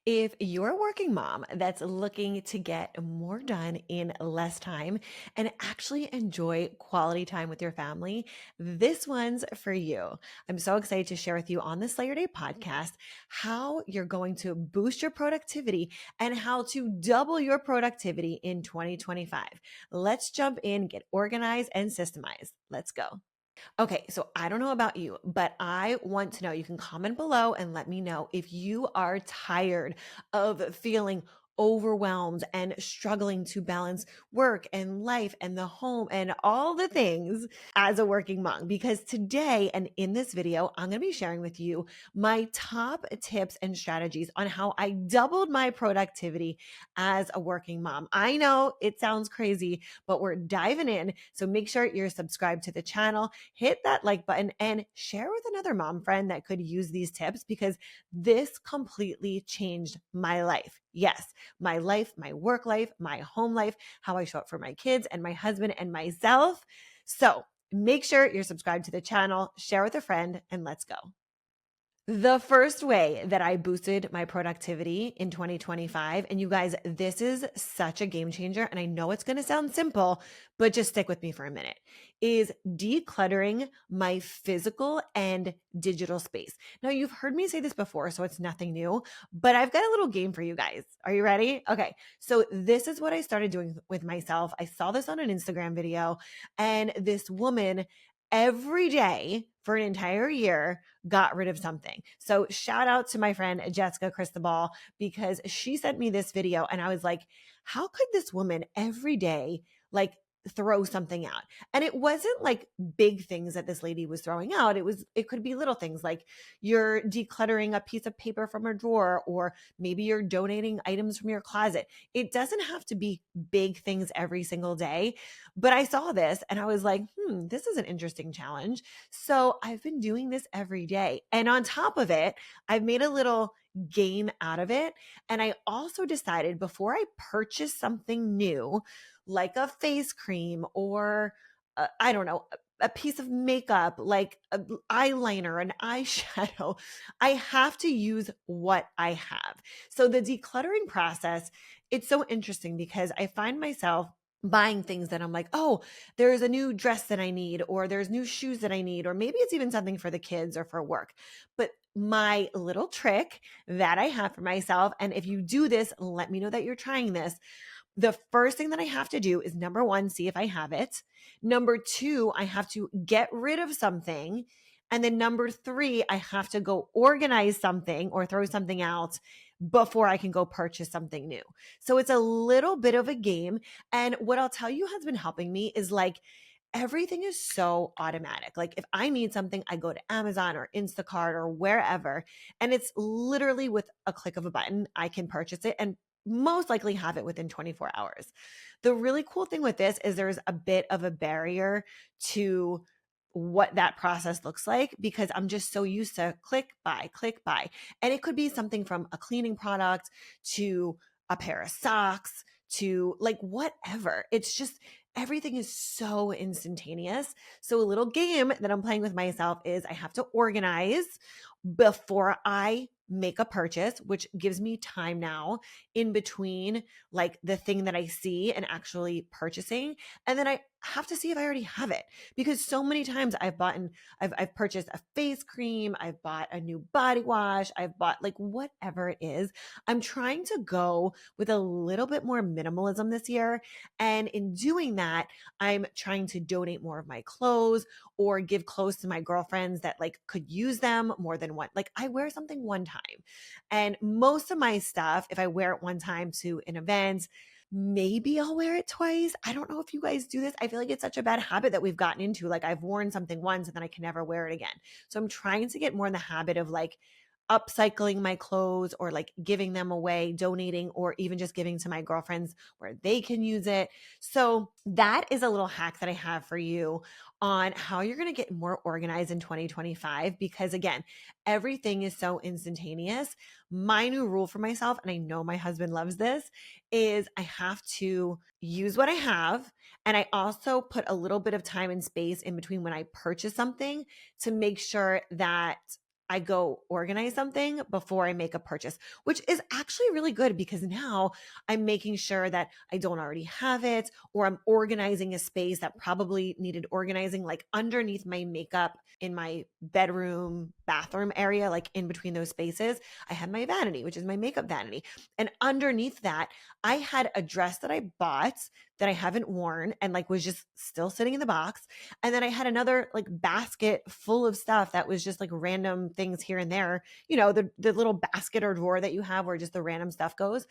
If you're a working mom that's looking to get more done in less time and actually enjoy quality time with your family, this one's for you. I'm so excited to share with you on the Slayer Day podcast how you're going to boost your productivity and how to double your productivity in 2025. Let's jump in, get organized, and systemized. Let's go. Okay, so I don't know about you, but I want to know. You can comment below and let me know if you are tired of feeling overwhelmed and struggling to balance work and life and the home and all the things as a working mom. Because today and in this video, I'm going to be sharing with you my top tips and strategies on how I doubled my productivity as a working mom. I know it sounds crazy, but we're diving in. So make sure you're subscribed to the channel, hit that like button, and share with another mom friend that could use these tips because this completely changed my life. Yes, my life, my work life, my home life, how I show up for my kids and my husband and myself. So make sure you're subscribed to the channel, share with a friend, and let's go. The first way that I boosted my productivity in 2025, and you guys, this is such a game changer, and I know it's going to sound simple, but just stick with me for a minute, is decluttering my physical and digital space. Now, you've heard me say this before, so it's nothing new, but I've got a little game for you guys. Are you ready? Okay. So this is what I started doing with myself. I saw this on an Instagram video, and this woman every day for an entire year got rid of something. So shout out to my friend Jessica Cristobal because she sent me this video and I was like, how could this woman every day like throw something out? And it wasn't like big things that this lady was throwing out. It could be little things like you're decluttering a piece of paper from a drawer, or maybe you're donating items from your closet. It doesn't have to be big things every single day. But I saw this and I was like, this is an interesting challenge. So I've been doing this every day. And on top of it, I've made a little game out of it. And I also decided before I purchase something new, like a face cream or I don't know, a piece of makeup, like an eyeliner, an eyeshadow, I have to use what I have. So the decluttering process, it's so interesting because I find myself buying things that I'm like, oh, there's a new dress that I need, or there's new shoes that I need, or maybe it's even something for the kids or for work. But my little trick that I have for myself, and if you do this, let me know that you're trying this. The first thing that I have to do is number one, see if I have it. Number two, I have to get rid of something. And then number three, I have to go organize something or throw something out before I can go purchase something new. So it's a little bit of a game. And what I'll tell you has been helping me is like, everything is so automatic. Like if I need something, I go to Amazon or Instacart or wherever, and it's literally with a click of a button, I can purchase it and most likely have it within 24 hours. The really cool thing with this is there's a bit of a barrier to what that process looks like because I'm just so used to click, buy, click, buy. And it could be something from a cleaning product to a pair of socks to like whatever. It's just everything is so instantaneous. So a little game that I'm playing with myself is I have to organize before I make a purchase, which gives me time now in between like the thing that I see and actually purchasing. And then I have to see if I already have it because so many times I've purchased a face cream, I've bought a new body wash, I've bought like whatever it is. I'm trying to go with a little bit more minimalism this year. And in doing that, I'm trying to donate more of my clothes or give clothes to my girlfriends that like could use them more than one. Like I wear something one time and most of my stuff, if I wear it one time to an event, maybe I'll wear it twice. I don't know if you guys do this. I feel like it's such a bad habit that we've gotten into. Like I've worn something once and then I can never wear it again. So I'm trying to get more in the habit of like upcycling my clothes or like giving them away, donating, or even just giving to my girlfriends where they can use it. So that is a little hack that I have for you on how you're going to get more organized in 2025 because again, everything is so instantaneous. My new rule for myself, and I know my husband loves this, is I have to use what I have. And I also put a little bit of time and space in between when I purchase something to make sure that I go organize something before I make a purchase, which is actually really good because now I'm making sure that I don't already have it, or I'm organizing a space that probably needed organizing, like underneath my makeup in my bedroom, bathroom area, like in between those spaces. I have my vanity, which is my makeup vanity. And underneath that, I had a dress that I bought that I haven't worn and like was just still sitting in the box. And then I had another like basket full of stuff that was just like random things here and there, the little basket or drawer that you have where just the random stuff goes.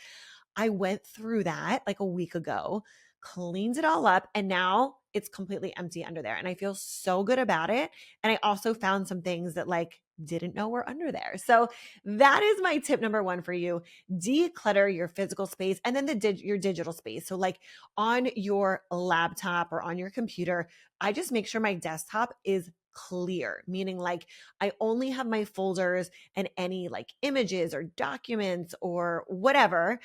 I went through that like a week ago, cleaned it all up, and now it's completely empty under there. And I feel so good about it. And I also found some things that like didn't know were under there. So that is my tip number one for you. Declutter your physical space and then your digital space. So like on your laptop or on your computer, I just make sure my desktop is clear, meaning like I only have my folders and any like images or documents or whatever,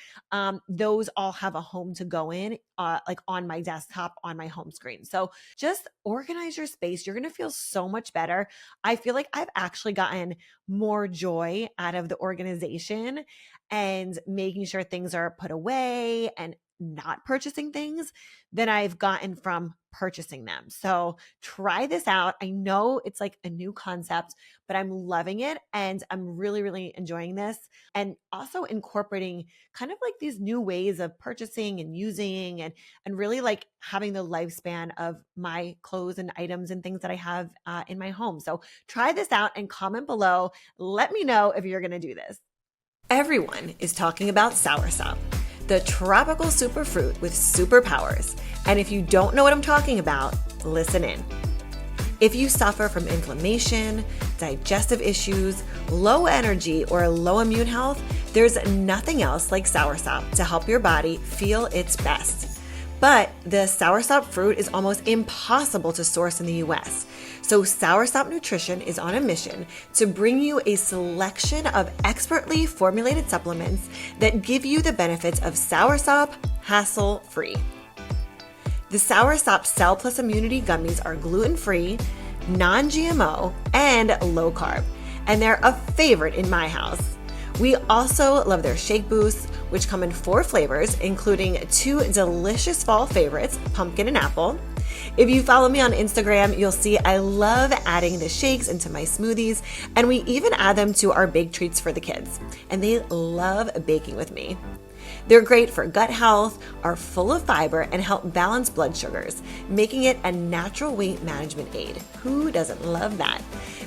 those all have a home to go in, like on my desktop on my home screen. So just organize your space. You're going to feel so much better. I feel like I've actually gotten more joy out of the organization and making sure things are put away and not purchasing things than I've gotten from purchasing them. So try this out. I know it's like a new concept, but I'm loving it and I'm really, really enjoying this. And also incorporating kind of like these new ways of purchasing and using and really like having the lifespan of my clothes and items and things that I have in my home. So try this out and comment below. Let me know if you're going to do this. Everyone is talking about soursop, the tropical superfruit with superpowers. And if you don't know what I'm talking about, listen in. If you suffer from inflammation, digestive issues, low energy, or low immune health, there's nothing else like soursop to help your body feel its best. But the soursop fruit is almost impossible to source in the US. So Soursop Nutrition is on a mission to bring you a selection of expertly formulated supplements that give you the benefits of soursop hassle-free. The Soursop Cell Plus Immunity Gummies are gluten-free, non-GMO, and low-carb, and they're a favorite in my house. We also love their shake boosts, which come in 4 flavors, including 2 delicious fall favorites, pumpkin and apple. If you follow me on Instagram, you'll see I love adding the shakes into my smoothies, and we even add them to our bake treats for the kids, and they love baking with me. They're great for gut health, are full of fiber, and help balance blood sugars, making it a natural weight management aid. Who doesn't love that?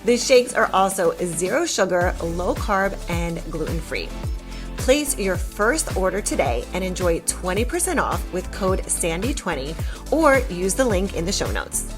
The shakes are also 0 sugar, low carb, and gluten-free. Place your first order today and enjoy 20% off with code SANDY20 or use the link in the show notes.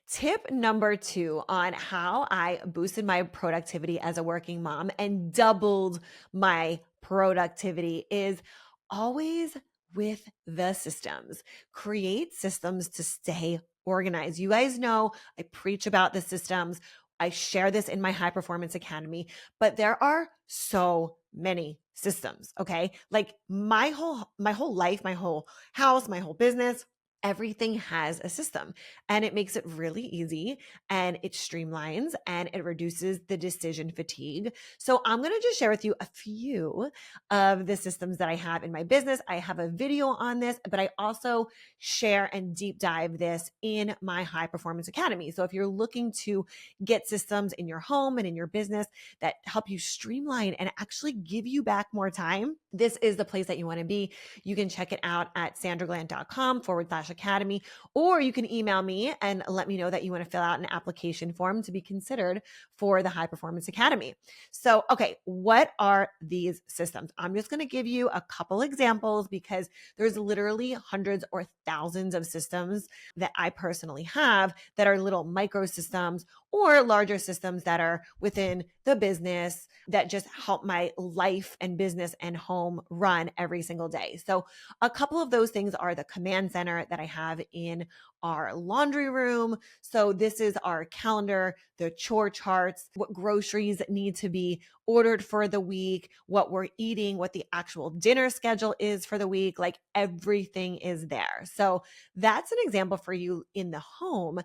Tip number 2 on how I boosted my productivity as a working mom and doubled my productivity is always with the systems. Create systems to stay organized. You guys know I preach about the systems. I share this in my High Performance Academy, but there are so many systems, okay? Like my whole life, my whole house, my whole business, everything has a system, and it makes it really easy, and it streamlines, and it reduces the decision fatigue. So I'm going to just share with you a few of the systems that I have in my business. I have a video on this, but I also share and deep dive this in my High Performance Academy. So if you're looking to get systems in your home and in your business that help you streamline and actually give you back more time, this is the place that you want to be. You can check it out at sandraglandt.com/academy, or you can email me and let me know that you want to fill out an application form to be considered for the High Performance Academy. So, okay, what are these systems? I'm just going to give you a couple examples because there's literally hundreds or thousands of systems that I personally have that are little micro systems or larger systems that are within the business that just help my life and business and home run every single day. So a couple of those things are the command center that I have in our laundry room. So this is our calendar, the chore charts, what groceries need to be ordered for the week, what we're eating, what the actual dinner schedule is for the week. Like everything is there. So that's an example for you in the home.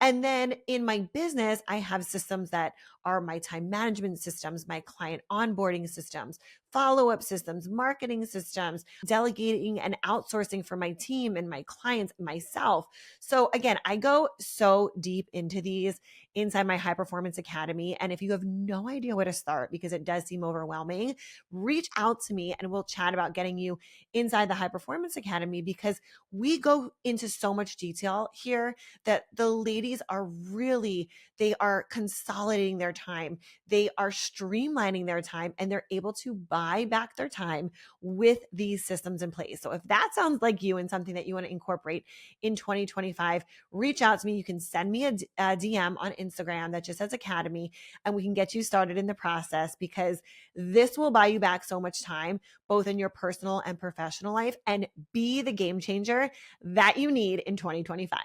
And then in my business, I have systems that are my time management systems, my client onboarding systems, follow-up systems, marketing systems, delegating and outsourcing for my team and my clients and myself. So again, I go so deep into these inside my High Performance Academy. And if you have no idea where to start, because it does seem overwhelming, reach out to me and we'll chat about getting you inside the High Performance Academy, because we go into so much detail here that the ladies are really, they are consolidating their time. They are streamlining their time and they're able to buy back their time with these systems in place. So if that sounds like you and something that you want to incorporate in 2025, reach out to me. You can send me a DM on Instagram that just says Academy, and we can get you started in the process, because this will buy you back so much time, both in your personal and professional life, and be the game changer that you need in 2025.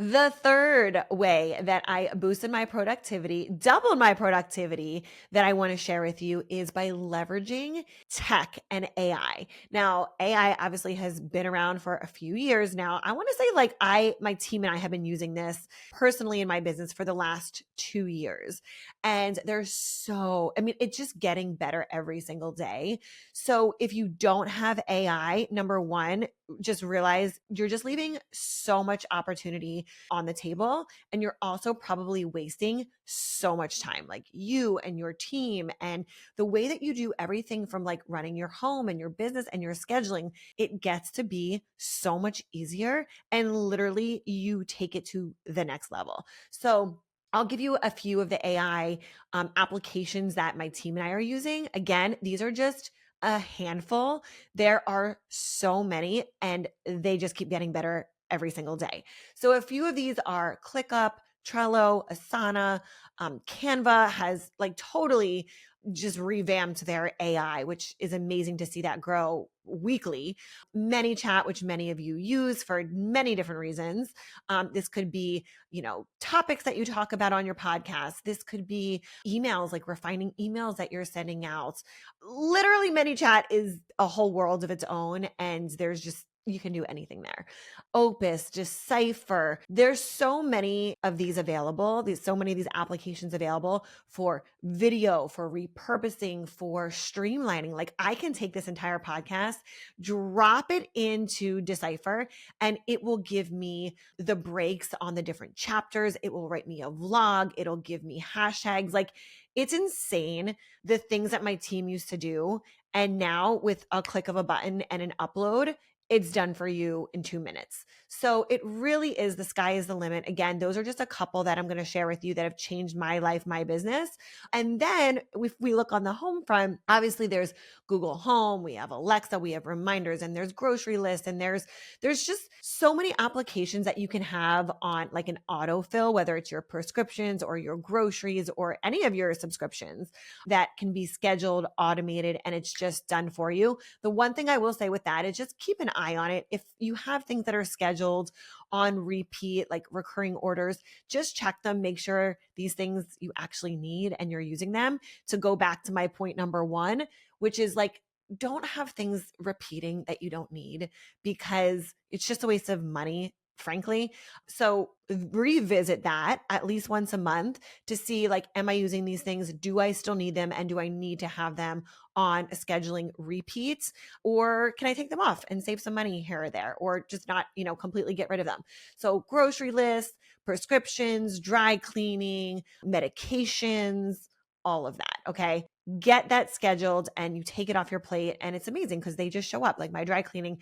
The third way that I boosted my productivity, doubled my productivity, that I want to share with you is by leveraging tech and AI. Now, AI obviously has been around for a few years now. I want to say like my team and I have been using this personally in my business for the last 2 years. And it's just getting better every single day. So if you don't have AI, number one, just realize you're just leaving so much opportunity on the table. And you're also probably wasting so much time, like you and your team, and the way that you do everything from like running your home and your business and your scheduling. It gets to be so much easier, and literally you take it to the next level. So I'll give you a few of the AI applications that my team and I are using. Again, these are just a handful. There are so many, and they just keep getting better every single day. So a few of these are ClickUp, Trello, Asana. Canva has like totally just revamped their AI, which is amazing to see that grow weekly. ManyChat, which many of you use for many different reasons. This could be, topics that you talk about on your podcast. This could be emails, like refining emails that you're sending out. Literally, ManyChat is a whole world of its own, and you can do anything there. Opus, Decipher. There's so many of these available. So many of these applications available for video, for repurposing, for streamlining. Like I can take this entire podcast, drop it into Decipher, and it will give me the breaks on the different chapters. It will write me a vlog. It'll give me hashtags. Like it's insane the things that my team used to do. And now with a click of a button and an upload, it's done for you in 2 minutes. So it really is, the sky is the limit. Again, those are just a couple that I'm going to share with you that have changed my life, my business. And then if we look on the home front, obviously there's Google Home, we have Alexa, we have reminders, and there's grocery lists, and there's just so many applications that you can have on like an autofill, whether it's your prescriptions or your groceries or any of your subscriptions, that can be scheduled, automated, and it's just done for you. The one thing I will say with that is just keep an eye on it. If you have things that are scheduled on repeat, like recurring orders, just check them, make sure these things you actually need and you're using them. To go back to my point number one, which is like, don't have things repeating that you don't need, because it's just a waste of money, frankly. So revisit that at least once a month to see like, am I using these things? Do I still need them? And do I need to have them on a scheduling repeats, or can I take them off and save some money here or there, or just not, completely get rid of them? So grocery lists, prescriptions, dry cleaning, medications, all of that. Okay. Get that scheduled and you take it off your plate, and it's amazing because they just show up. Like my dry cleaning,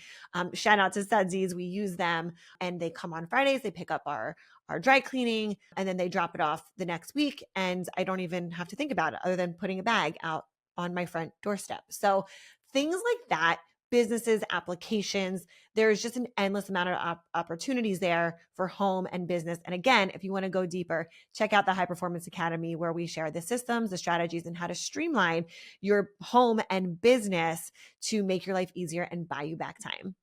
shout out to Sudsies, we use them, and they come on Fridays, they pick up our dry cleaning, and then they drop it off the next week, and I don't even have to think about it other than putting a bag out on my front doorstep. So things like that, businesses, applications, there's just an endless amount of opportunities there for home and business. And again, if you want to go deeper, check out the High Performance Academy, where we share the systems, the strategies, and how to streamline your home and business to make your life easier and buy you back time.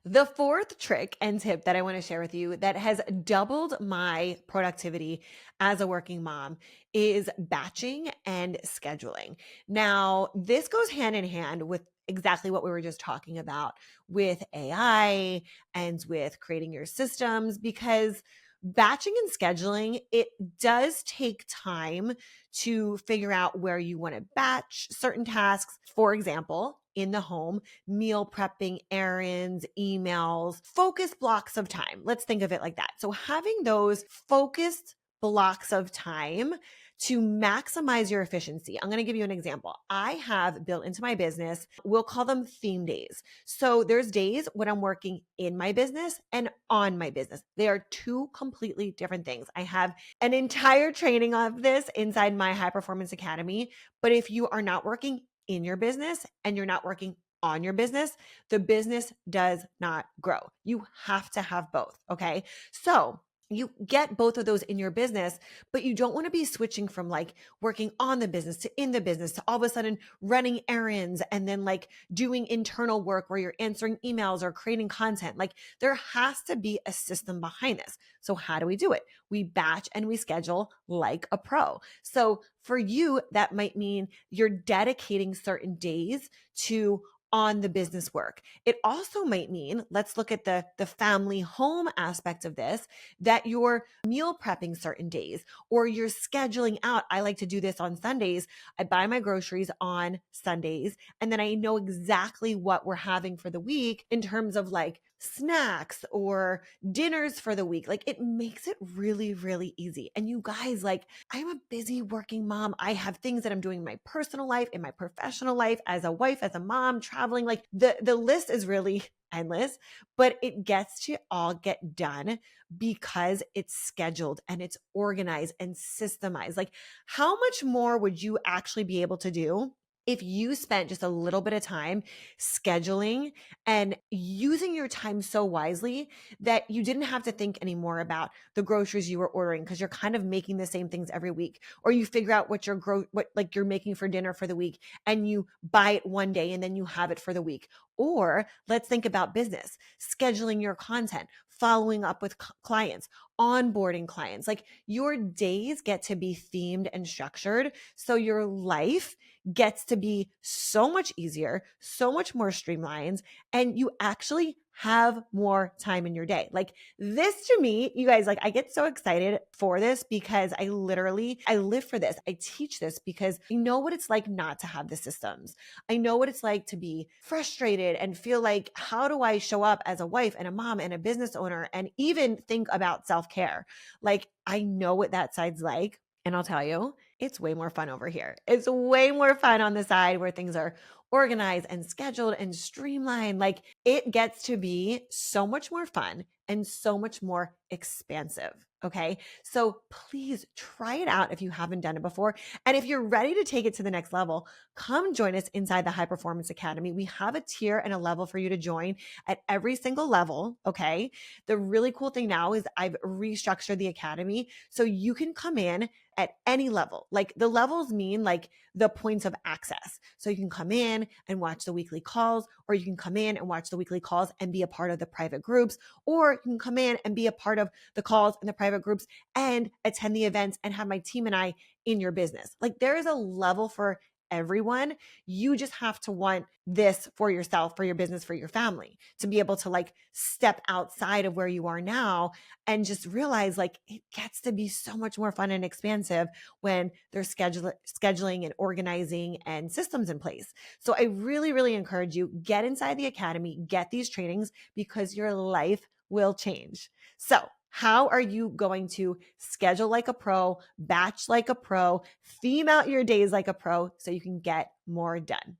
The fourth trick and tip that I want to share with you that has doubled my productivity as a working mom is batching and scheduling. Now, this goes hand in hand with exactly what we were just talking about with AI and with creating your systems, because batching and scheduling, it does take time to figure out where you want to batch certain tasks. For example, in the home, meal prepping, errands, emails, focus blocks of time. Let's think of it like that. So having those focused blocks of time to maximize your efficiency. I'm going to give you an example. I have built into my business, we'll call them theme days. So there's days when I'm working in my business and on my business. They are two completely different things. I have an entire training of this inside my High Performance Academy. But if you are not working in your business and you're not working on your business, the business does not grow. You have to have both. Okay. So you get both of those in your business, but you don't want to be switching from like working on the business to in the business to all of a sudden running errands and then like doing internal work where you're answering emails or creating content. Like there has to be a system behind this. So how do we do it? We batch and we schedule like a pro. So for you, that might mean you're dedicating certain days to on the business work. It also might mean, let's look at the family home aspect of this, that you're meal prepping certain days or you're scheduling out. I like to do this on Sundays. I buy my groceries on Sundays and then I know exactly what we're having for the week in terms of like snacks or dinners for the week. Like it makes it really, really easy. And you guys, like I'm a busy working mom. I have things that I'm doing in my personal life, in my professional life, as a wife, as a mom, traveling. Like the list is really endless, but it gets to all get done because it's scheduled and it's organized and systemized. Like how much more would you actually be able to do if you spent just a little bit of time scheduling and using your time so wisely that you didn't have to think anymore about the groceries you were ordering because you're kind of making the same things every week, or you figure out what what like you're making for dinner for the week and you buy it one day and then you have it for the week. Or let's think about business, scheduling your content, following up with clients, onboarding clients. Like your days get to be themed and structured so your life gets to be so much easier, so much more streamlined, and you actually have more time in your day. Like this to me, you guys, like I get so excited for this because I live for this. I teach this because I know what it's like not to have the systems. I know what it's like to be frustrated and feel like, how do I show up as a wife and a mom and a business owner and even think about self-care? Like I know what that side's like. And I'll tell you, it's way more fun over here. It's way more fun on the side where things are organized and scheduled and streamlined. Like it gets to be so much more fun and so much more expansive. Okay. So please try it out if you haven't done it before. And if you're ready to take it to the next level, come join us inside the High Performance Academy. We have a tier and a level for you to join at every single level. Okay. The really cool thing now is I've restructured the academy so you can come in at any level. Like the levels mean like the points of access. So you can come in and watch the weekly calls, or you can come in and watch the weekly calls and be a part of the private groups, or you can come in and be a part of the calls and the private groups and attend the events and have my team and I in your business. Like there is a level for everyone. You just have to want this for yourself, for your business, for your family, to be able to like step outside of where you are now and just realize like it gets to be so much more fun and expansive when there's scheduling and organizing and systems in place. So I really, really encourage you, get inside the academy, get these trainings because your life will change. So how are you going to schedule like a pro, batch like a pro, theme out your days like a pro so you can get more done?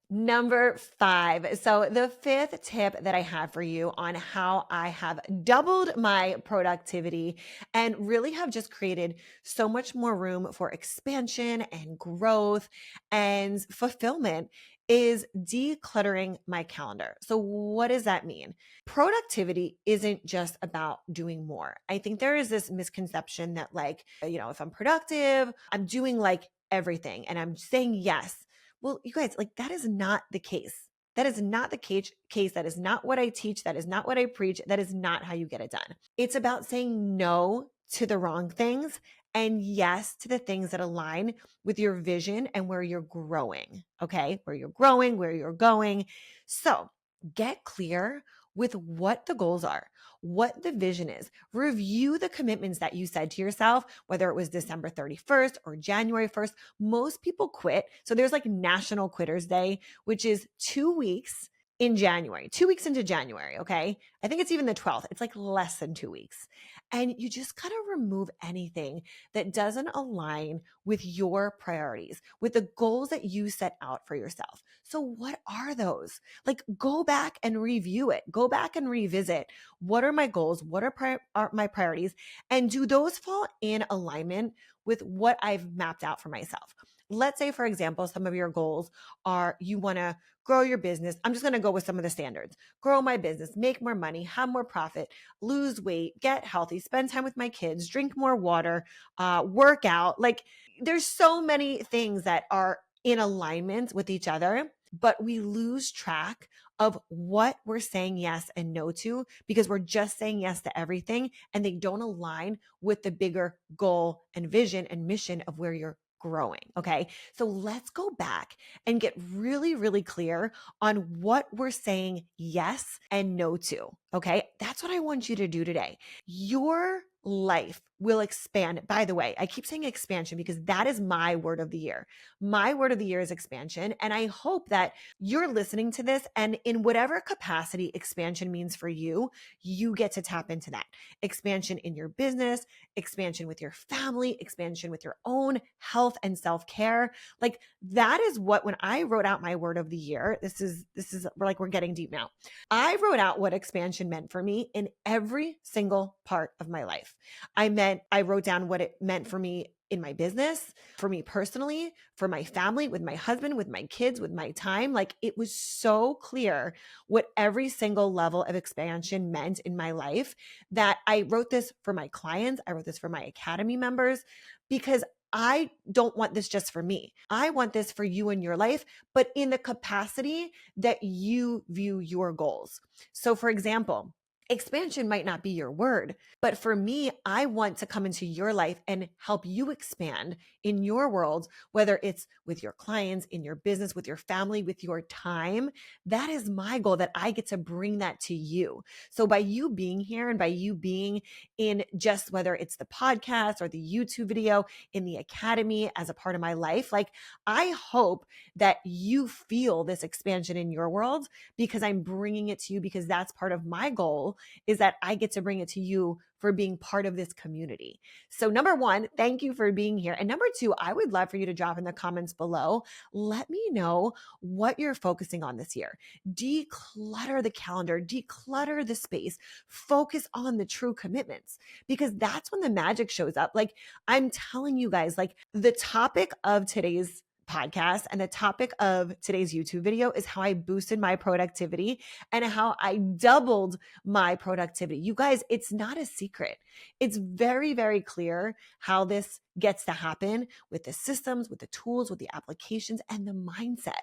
Number 5. So the fifth tip that I have for you on how I have doubled my productivity and really have just created so much more room for expansion and growth and fulfillment is decluttering my calendar. So what does that mean? Productivity isn't just about doing more. I think there is this misconception that like, if I'm productive, I'm doing like everything and I'm saying yes. Well, you guys, like that is not the case. That is not the case. That is not what I teach. That is not what I preach. That is not how you get it done. It's about saying no to the wrong things and yes to the things that align with your vision and where you're growing. Okay. Where you're growing, where you're going. So get clear with what the goals are, what the vision is. Review the commitments that you said to yourself, whether it was December 31st or January 1st. Most people quit. So there's like National Quitters Day, which is 2 weeks in January, 2 weeks into January. Okay. I think it's even the 12th. It's like less than 2 weeks. And you just got to remove anything that doesn't align with your priorities, with the goals that you set out for yourself. So what are those? Like, go back and review it. Go back and revisit. What are my goals? What are my priorities? And do those fall in alignment with what I've mapped out for myself? Let's say, for example, some of your goals are you want to grow your business. I'm just going to go with some of the standards. Grow my business, make more money, have more profit, lose weight, get healthy, spend time with my kids, drink more water, work out. Like, there's so many things that are in alignment with each other, but we lose track of what we're saying yes and no to because we're just saying yes to everything and they don't align with the bigger goal and vision and mission of where you're growing. Okay. So let's go back and get really, really clear on what we're saying yes and no to. Okay. That's what I want you to do today. Your life will expand. By the way, I keep saying expansion because that is my word of the year. My word of the year is expansion. And I hope that you're listening to this and in whatever capacity expansion means for you, you get to tap into that. Expansion in your business, expansion with your family, expansion with your own health and self-care. Like, that is what, when I wrote out my word of the year, this is we're getting deep now. I wrote out what expansion meant for me in every single part of my life. I wrote down what it meant for me in my business, for me personally, for my family, with my husband, with my kids, with my time. Like, it was so clear what every single level of expansion meant in my life that I wrote this for my clients. I wrote this for my academy members because I don't want this just for me. I want this for you in your life, but in the capacity that you view your goals. So for example, expansion might not be your word, but for me, I want to come into your life and help you expand in your world, whether it's with your clients, in your business, with your family, with your time. That is my goal, that I get to bring that to you. So by you being here and by you being in just whether it's the podcast or the YouTube video, in the academy as a part of my life, like, I hope that you feel this expansion in your world because I'm bringing it to you, because that's part of my goal, is that I get to bring it to you for being part of this community. So number one, thank you for being here. And number two, I would love for you to drop in the comments below. Let me know what you're focusing on this year. Declutter the calendar, declutter the space, focus on the true commitments, because that's when the magic shows up. Like, I'm telling you guys, like, the topic of today's podcast and the topic of today's YouTube video is how I boosted my productivity and how I doubled my productivity. You guys, it's not a secret. It's very, very clear how this gets to happen with the systems, with the tools, with the applications, and the mindset.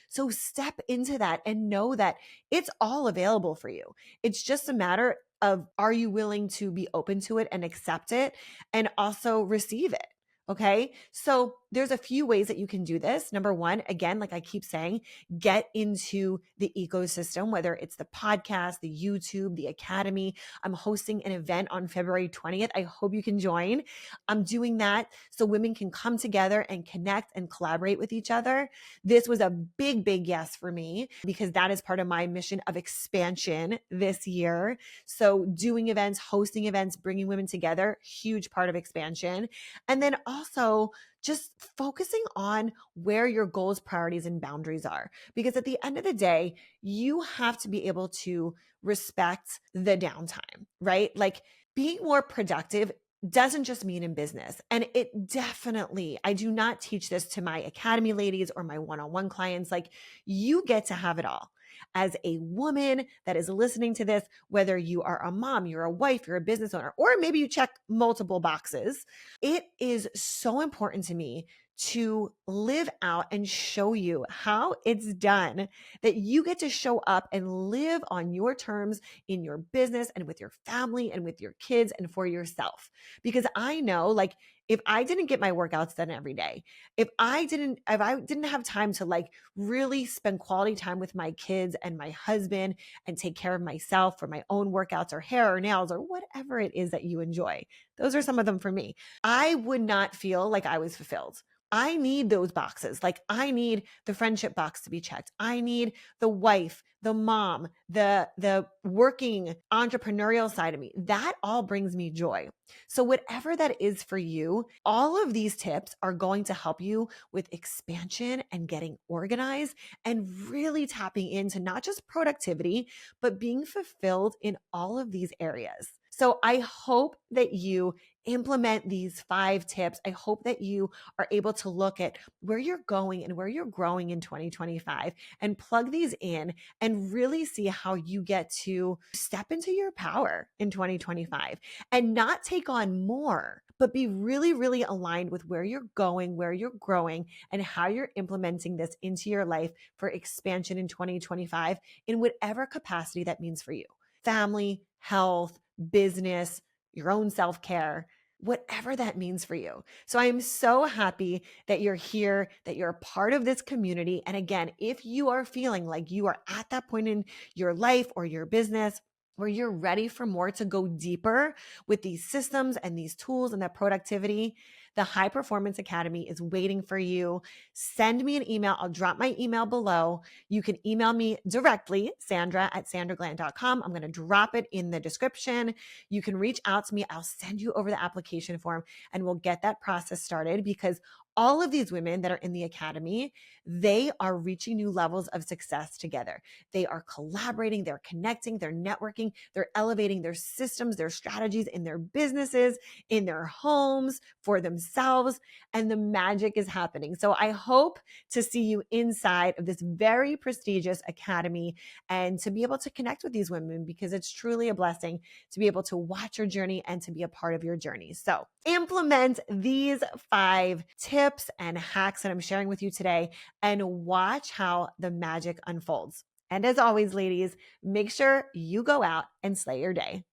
So step into that and know that it's all available for you. It's just a matter of, are you willing to be open to it and accept it and also receive it? Okay. So there's a few ways that you can do this. Number one, again, like I keep saying, get into the ecosystem, whether it's the podcast, the YouTube, the academy. I'm hosting an event on February 20th. I hope you can join. I'm doing that so women can come together and connect and collaborate with each other. This was a big, big yes for me because that is part of my mission of expansion this year. So doing events, hosting events, bringing women together, huge part of expansion. And then also just focusing on where your goals, priorities, and boundaries are. Because at the end of the day, you have to be able to respect the downtime, right? Like, being more productive doesn't just mean in business. And it definitely, I do not teach this to my academy ladies or my one-on-one clients. Like, you get to have it all. As a woman that is listening to this, whether you are a mom, you're a wife, you're a business owner, or maybe you check multiple boxes, it is so important to me to live out and show you how it's done, that you get to show up and live on your terms in your business and with your family and with your kids and for yourself. Because I know, like, if I didn't get my workouts done every day, if I didn't have time to like really spend quality time with my kids and my husband and take care of myself for my own workouts or hair or nails or whatever it is that you enjoy, those are some of them for me, I would not feel like I was fulfilled. I need those boxes. Like, I need the friendship box to be checked. I need the wife, the mom, the working entrepreneurial side of me. That all brings me joy. So whatever that is for you, all of these tips are going to help you with expansion and getting organized and really tapping into not just productivity, but being fulfilled in all of these areas. So I hope that you implement these 5 tips. I hope that you are able to look at where you're going and where you're growing in 2025 and plug these in and really see how you get to step into your power in 2025 and not take on more, but be really, really aligned with where you're going, where you're growing, and how you're implementing this into your life for expansion in 2025 in whatever capacity that means for you. Family, health, business, your own self-care, whatever that means for you. So I am so happy that you're here, that you're a part of this community. And again, if you are feeling like you are at that point in your life or your business where you're ready for more, to go deeper with these systems and these tools and that productivity, the High Performance Academy is waiting for you. Send me an email. I'll drop my email below. You can email me directly, Sandra@sandraglandt.com. I'm going to drop it in the description. You can reach out to me. I'll send you over the application form and we'll get that process started, because all of these women that are in the academy, they are reaching new levels of success together. They are collaborating, they're connecting, they're networking, they're elevating their systems, their strategies in their businesses, in their homes, for themselves, and the magic is happening. So I hope to see you inside of this very prestigious academy and to be able to connect with these women, because it's truly a blessing to be able to watch your journey and to be a part of your journey. So implement these 5 tips and hacks that I'm sharing with you today and watch how the magic unfolds. And as always, ladies, make sure you go out and slay your day.